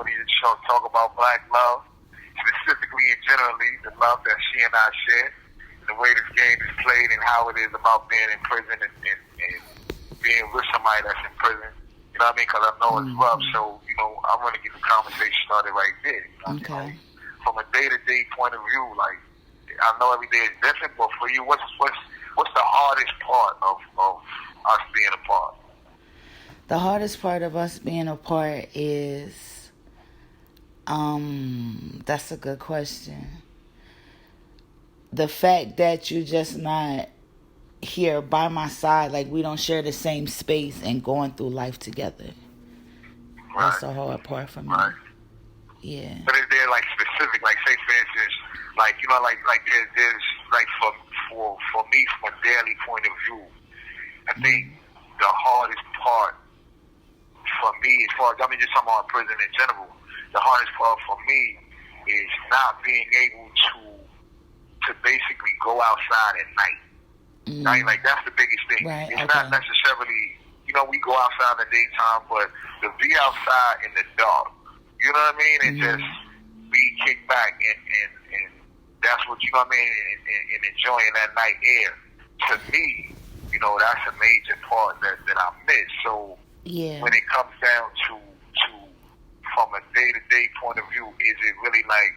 really talk about black love, specifically and generally the love that she and I share, the way this game is played and how it is about being in prison and being with somebody that's in prison. You know what I mean? Because I know it's rough. So, I want to get the conversation started right there. Okay. From a day-to-day point of view, like, I know every day is different, but for you, what's the hardest part of us being apart? The hardest part of us being apart is, that's a good question. The fact that you're just not here by my side, like we don't share the same space and going through life together. Right. That's the hard part for me. Right. Yeah. But is there like specific, like say for instance, like like there's like for me from a daily point of view, I think the hardest part for me, as far as just talking about prison in general, the hardest part for me is not being able to basically go outside at night. Right? Like that's the biggest thing. Right, it's not necessarily, we go outside in the daytime, but to be outside in the dark, you know what I mean? And just be kicked back and that's what, you know what I mean? And enjoying that night air. To me, that's a major part that I miss. So when it comes down to from a day-to-day point of view, is it really like,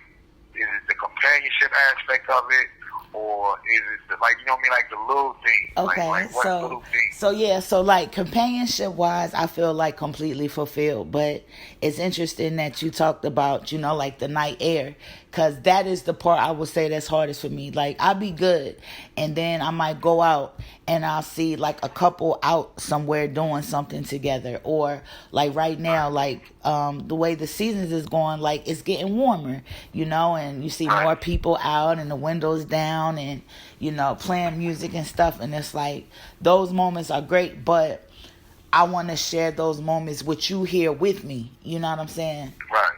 is it the companionship aspect of it? Or is it like, like the little things? Okay, like what little things? So like companionship wise, I feel like completely fulfilled. But it's interesting that you talked about, like the night air, because that is the part I would say that's hardest for me. Like I'll be good, and then I might go out and I'll see like a couple out somewhere doing something together, or like right now, like the way the seasons is going, like it's getting warmer, and you see more people out and the windows down and playing music and stuff, and it's like those moments are great, but I want to share those moments with you here with me. You know what I'm saying? Right.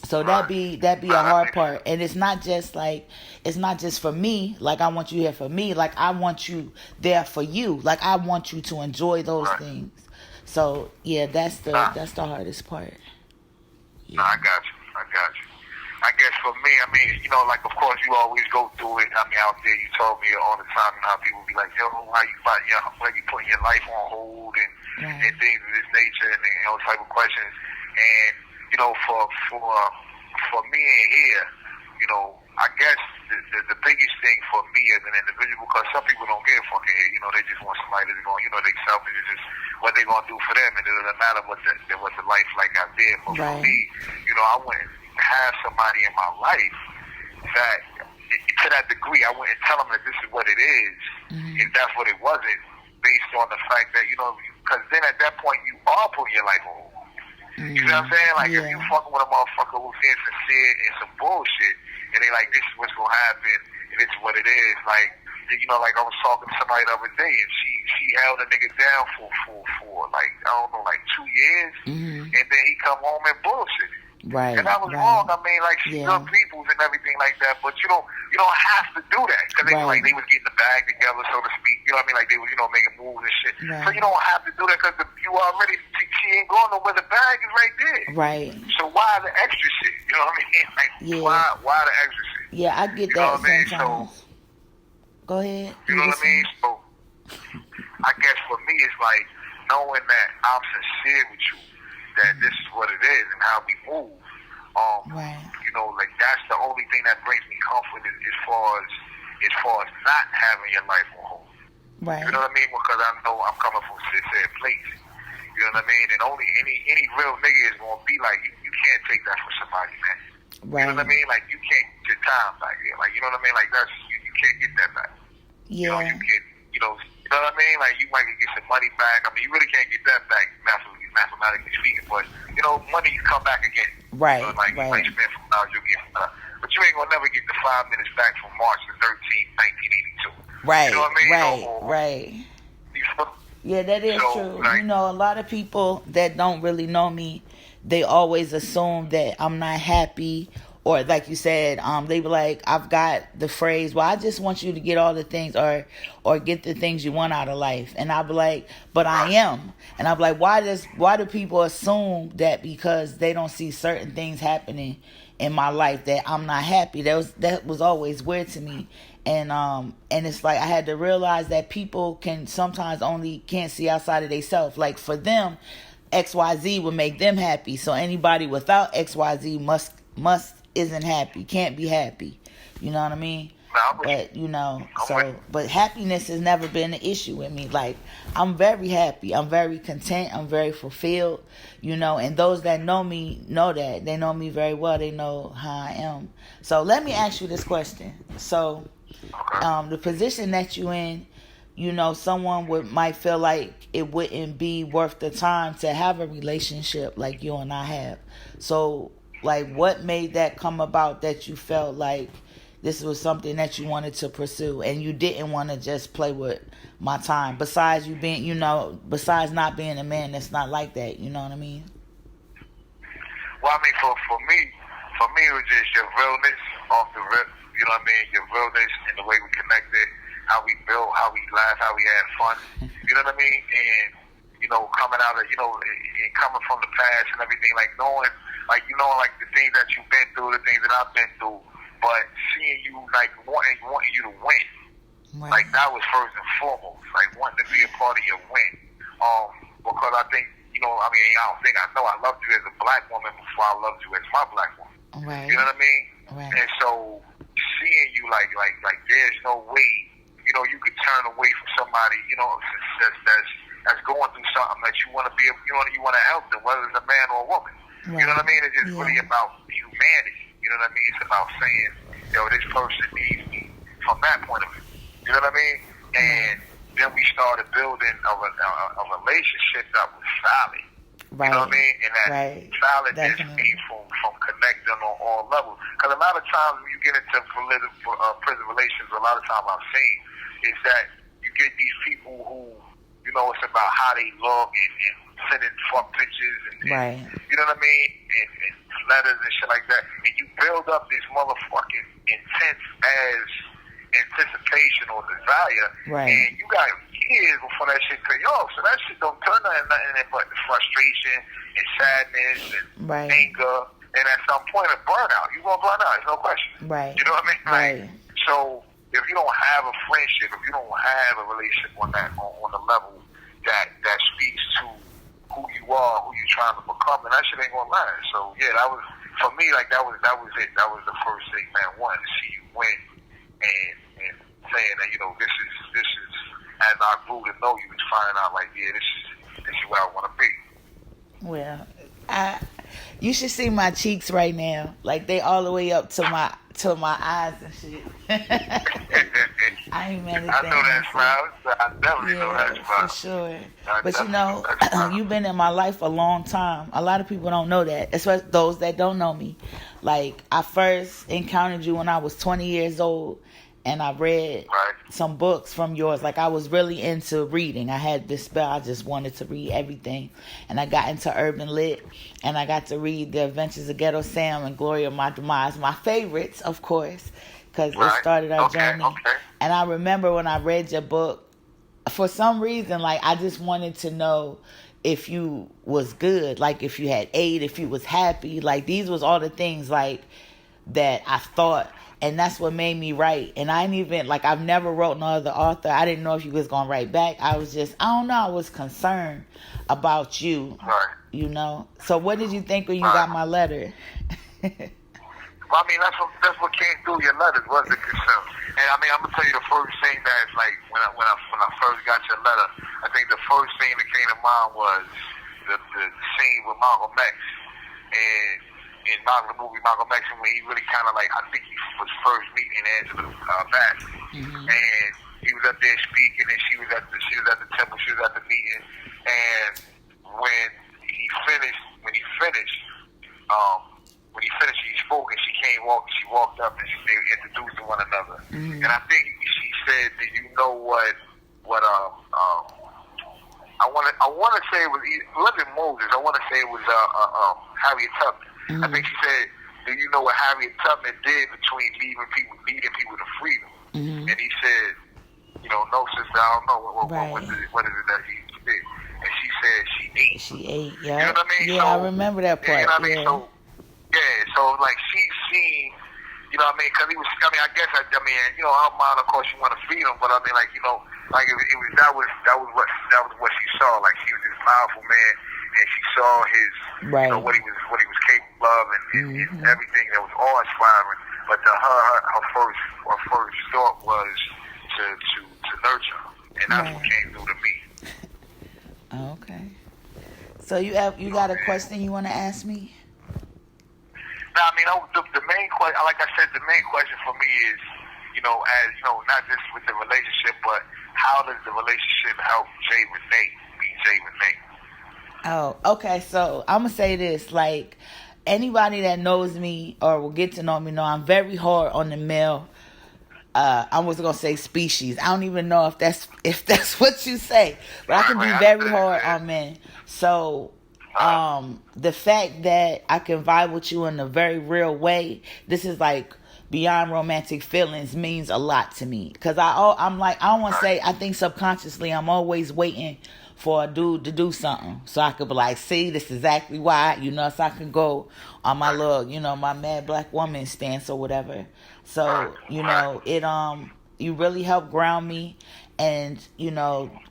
So that'd be a hard part, and it's not just for me. Like I want you here for me. Like I want you there for you. Like I want you to enjoy those things. So yeah, that's the hardest part. Yeah. No, I got you. I guess for me, like of course you always go through it. Out there, you told me all the time how people be like, yo, how you putting your life on hold and things of this nature and those type of questions. And for me in here, I guess the biggest thing for me as an individual, because some people don't give a fuck in here, they just want somebody that's going, they selfish, it's just what they gonna do for them, and it doesn't matter what the life like out there. But for me, I wouldn't have somebody in my life that, to that degree, I wouldn't tell them that this is what it is, if that's what it wasn't, based on the fact that, because then at that point you are putting your life on hold. You know what I'm saying? Like, if you fucking with a motherfucker who's being sincere and some bullshit, and they like, this is what's gonna happen, and this is what it is, like, like I was talking to somebody the other day, and she held a nigga down for like, I don't know, like 2 years, and then he come home and bullshit. Right. And that was wrong. Like, she's good peoples and everything like that, but you don't have to do that, because they was getting the bag together, so to speak. You know what I mean? Like they was, making moves and shit. Right. So you don't have to do that, because you already, she ain't going nowhere. The bag is right there. Right. So why the extra shit? You know what I mean? Like, why the extra shit? Yeah, I get that sometimes. So, go ahead. You know what I mean? So I guess for me, it's like knowing that I'm sincere with you, that this is what it is and how we move. Like that's the only thing that brings me comfort as far as not having your life on hold. Right. You know what I mean? Because I know I'm coming from a sincere place. You know what I mean? And only any real nigga is gonna be like, you can't take that from somebody, man. Right. You know what I mean? Like you can't get your time back here. Like, you know what I mean? Like that's you can't get that back. Yeah. You can, you know what I mean? Like you might get some money back. I mean, you really can't get that back mathematically speaking, but money you come back again. Right. You might spend from now, you'll get from now. But you ain't gonna never get the 5 minutes back from March the 13th, 1982. Right. You know what I mean? Right. Yeah, that is true. Like, a lot of people that don't really know me, they always assume that I'm not happy or like you said, they were like, I've got the phrase, well, I just want you to get all the things, or get the things you want out of life. And I'll be like, but I am. And I'll be like, why do people assume that because they don't see certain things happening in my life that I'm not happy? That was always weird to me. And it's like I had to realize that people can sometimes can't see outside of themselves. Like for them, XYZ would make them happy. So anybody without XYZ must isn't happy, can't be happy. You know what I mean? But but happiness has never been an issue with me. Like I'm very happy, I'm very content, I'm very fulfilled, and those that know me know that. They know me very well, they know how I am. So let me ask you this question. So the position that you in, someone might feel like it wouldn't be worth the time to have a relationship like you and I have. So like what made that come about, that you felt like this was something that you wanted to pursue and you didn't want to just play with my time, besides you being, besides not being a man that's not like that, you know what I mean? Well, I mean, for me, it was just your realness off the rip, you know what I mean? Your realness and the way we connected, how we built, how we laughed, how we had fun, you know what I mean? And, coming out of, and coming from the past and everything, like knowing, like, like the things that you've been through, the things that I've been through, but seeing you, like, wanting you to win. Right. Like, that was first and foremost, like, wanting to be a part of your win. Because I think, I know I loved you as a black woman before I loved you as my black woman. Right. You know what I mean? Right. And so, seeing you, like, there's no way, you could turn away from somebody, that's going through something that you want to be, you want to help them, whether it's a man or a woman. Right. You know what I mean? It's just really about humanity. You know what I mean? It's about saying, this person needs me from that point of view. You know what I mean? And then we started building a relationship that was solid. Right. You know what I mean? And that solidness came from connecting on all levels. Because a lot of times when you get into prison relations, a lot of times I've seen is that you get these people who, it's about how they look and sending fuck pictures and you know what I mean? And letters and shit like that. And you build up this motherfucking intense as anticipation or desire, and you got years before that shit pay off. So that shit don't turn out nothing but frustration and sadness and anger. And at some point, a burnout. You gonna burn out. There's no question. Right. You know what I mean? Like, so if you don't have a friendship, if you don't have a relationship on the level that speaks to who you are, who you're trying to become, and that shit ain't gonna last. So yeah, that was for me. Like that was it. That was the first thing, man. Wanting to see you win, and saying that this is as I grew to know you, is finding out like this is where I want to be. Well, you should see my cheeks right now. Like they all the way up to my eyes and shit. I ain't mad at that. I know that smile. I definitely know that smile. For sure. But you've been in my life a long time. A lot of people don't know that, especially those that don't know me. Like I first encountered you when I was 20 years old. And I read some books from yours. Like I was really into reading. I had this spell. I just wanted to read everything. And I got into urban lit. And I got to read The Adventures of Ghetto Sam and Glory of My Demise. My favorites, of course. Because it started our journey. Okay. And I remember when I read your book, for some reason, like I just wanted to know if you was good. Like if you had ate, if you was happy. Like these was all the things like that I thought. And that's what made me write. And I ain't even, like, I've never wrote no other author. I didn't know if you was going to write back. I was just, I don't know. I was concerned about you, So what did you think when you got my letter? Well, I mean, that's what came through your letters, was the concern. And I mean, I'm going to tell you the first thing that's like, when I first got your letter, I think the first thing that came to mind was the scene with Malcolm X. And in the movie Malcolm X, when he really kind of like, I think he was first meeting Angela Bassett, and he was up there speaking, and she was at the temple, she was at the meeting, and when he finished, he spoke, and she walked up, and they introduced to one another, and I think she said, "Do you know what I want to say it was Living Moses. I want to say it was Harriet Tubman." I think she said, do you know what Harriet Tubman did between leading people to freedom? Mm-hmm. And he said, no, sister, I don't know. Right. What is it that he did? And she said she ate. She ate, yeah. You know what I mean? Yeah, I remember that part. You know what I mean? Yeah. So like she's seen, you know what I mean? Because I guess, her mind, of course, she want to feed him, but I mean, like, that was what she saw. Like, he was this powerful man, and she saw his, right. What he was capable of, and everything that was awe-inspiring. But her first thought was to nurture, and that's what came through to me. Okay. So you got a question you want to ask me? No, I mean, the main question, like I said, the main question for me is, not just with the relationship, but how does the relationship help Jay Rene be Jay Rene? Oh, okay. So I'm gonna say this: like, anybody that knows me or will get to know me know I'm very hard on the male. I was gonna say species. I don't even know if that's what you say, but I can be very hard on men. So, the fact that I can vibe with you in a very real way, this is like beyond romantic feelings, means a lot to me. Cause I'm like, I don't want to say, I think subconsciously I'm always waiting for a dude to do something so I could be like, see, this is exactly why, so I can go on my little, my mad black woman stance or whatever. So, you really helped ground me. And,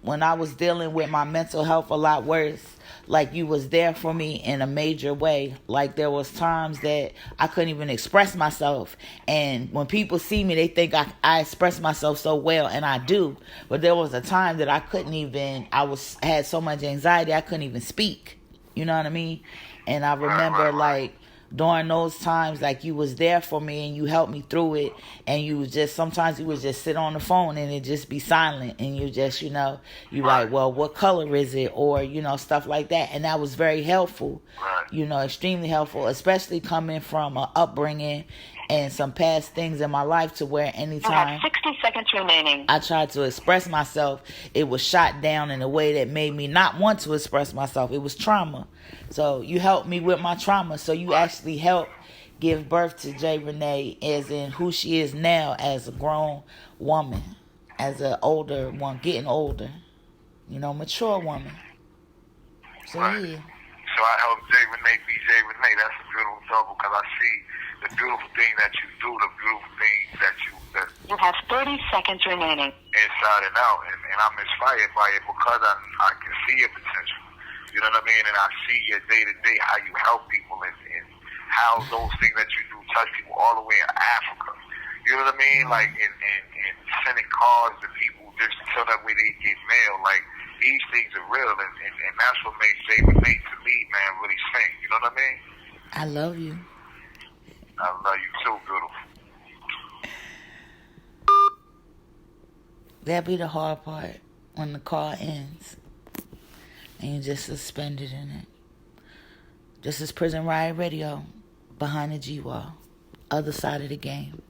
when I was dealing with my mental health a lot worse, like, you was there for me in a major way. Like, there was times that I couldn't even express myself. And when people see me, they think I express myself so well, and I do. But there was a time that I couldn't even, had so much anxiety, I couldn't even speak. You know what I mean? And I remember, like, during those times, like, you was there for me and you helped me through it, and sometimes you would just sit on the phone and it just be silent, and you just, you like, well, what color is it? Or, stuff like that. And that was very helpful, extremely helpful, especially coming from an upbringing and some past things in my life to where anytime you have 60 seconds remaining, I tried to express myself, it was shot down in a way that made me not want to express myself. It was trauma. So you helped me with my trauma. So you actually helped give birth to Jay Rene as in who she is now as a grown woman, as an older one, getting older, mature woman. So right. Yeah. So I helped Jay Rene be Jay Rene. That's a beautiful double, because I see the beautiful thing that you do, the beautiful things that you have 30 seconds remaining, inside and out, and I'm inspired by it because I can see your potential. You know what I mean? And I see your day-to-day, how you help people, and how those things that you do touch people all the way in Africa. You know what I mean? Like, in sending cards to people just so that way they get mail. Like, these things are real, and that's what makes Jay Rene, to me, man, really sing. You know what I mean? I love you. I love you too, beautiful. That'd be the hard part, when the call ends and you're just suspended in it. This is Prison Riot Radio, behind the G-Wall, other side of the game.